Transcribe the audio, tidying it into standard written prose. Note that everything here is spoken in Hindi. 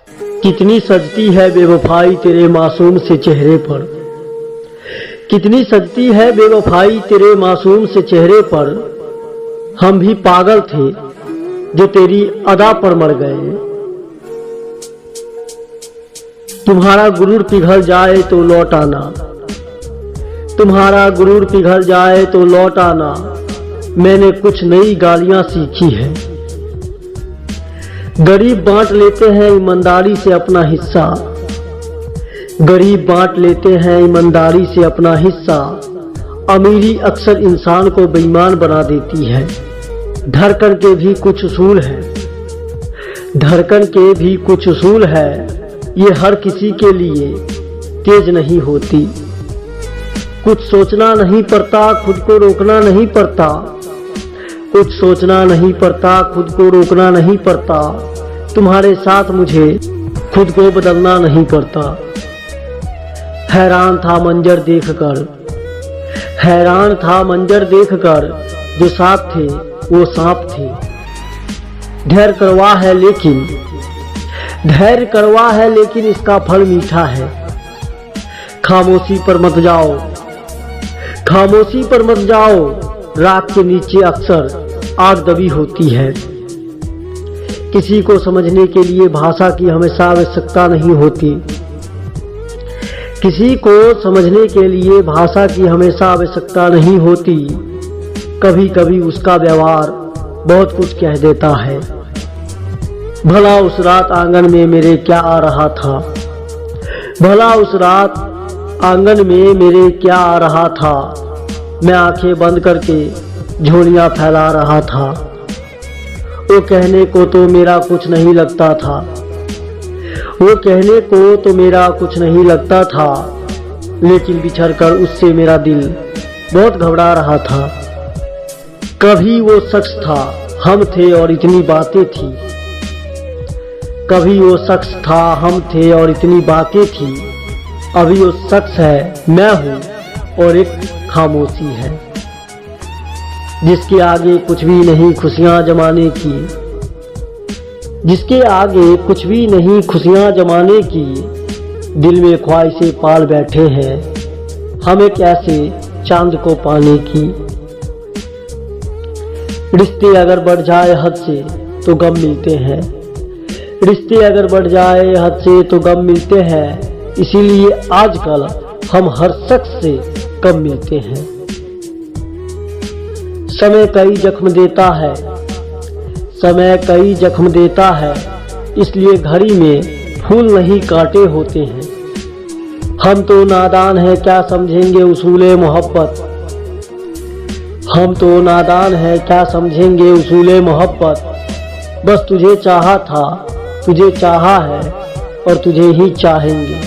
कितनी सजती है बेवफाई तेरे मासूम से चेहरे पर, कितनी सजती है बेवफाई तेरे मासूम से चेहरे पर। हम भी पागल थे जो तेरी अदा पर मर गए। तुम्हारा गुरूर पिघल जाए तो लौट आना, तुम्हारा गुरूर पिघल जाए तो लौट आना। मैंने कुछ नई गालियां सीखी है। गरीब बांट लेते हैं ईमानदारी से अपना हिस्सा, गरीब बांट लेते हैं ईमानदारी से अपना हिस्सा। अमीरी अक्सर इंसान को बेईमान बना देती है। धड़कन के भी कुछ उसूल है, धड़कन के भी कुछ उसूल है। ये हर किसी के लिए तेज नहीं होती। कुछ सोचना नहीं पड़ता, खुद को रोकना नहीं पड़ता। कुछ सोचना नहीं पड़ता, खुद को रोकना नहीं पड़ता। तुम्हारे साथ मुझे खुद को बदलना नहीं पड़ता। हैरान था मंजर देखकर, हैरान था मंजर देखकर। जो साथ थे वो सांप थे। धैर्य कड़वा है लेकिन, धैर्य कड़वा है लेकिन इसका फल मीठा है। खामोशी पर मत जाओ, खामोशी पर मत जाओ। राख के नीचे अक्सर आग दबी होती है। किसी को समझने के लिए भाषा की हमेशा आवश्यकता नहीं होती। किसी को समझने के लिए भाषा की हमेशा आवश्यकता नहीं होती। कभी कभी उसका व्यवहार बहुत कुछ कह देता है। भला उस रात आंगन में मेरे क्या आ रहा था, भला उस रात आंगन में मेरे क्या आ रहा था। मैं आंखें बंद करके झोलियां फैला रहा था। वो कहने को तो मेरा कुछ नहीं लगता था, वो कहने को तो मेरा कुछ नहीं लगता था। लेकिन बिछड़कर उससे मेरा दिल बहुत घबरा रहा था। कभी वो शख्स था, हम थे और इतनी बातें थी। कभी वो शख्स था, हम थे और इतनी बातें थी। अभी वो शख्स है, मैं हूँ और एक खामोशी है। जिसके आगे कुछ भी नहीं खुशियां जमाने की, जिसके आगे कुछ भी नहीं खुशियां जमाने की। दिल में ख्वाहिशें पाल बैठे हैं हम एक ऐसे चांद को पाने की। रिश्ते अगर बढ़ जाए हद से तो गम मिलते हैं, रिश्ते अगर बढ़ जाए हद से तो गम मिलते हैं। इसीलिए आजकल हम हर शख्स से कम मिलते हैं। समय कई जख्म देता है, समय कई जख्म देता है। इसलिए घड़ी में फूल नहीं काटे होते हैं। हम तो नादान हैं, क्या समझेंगे उसूले मोहब्बत। हम तो नादान हैं, क्या समझेंगे उसूले मोहब्बत। बस तुझे चाहा था, तुझे चाहा है और तुझे ही चाहेंगे।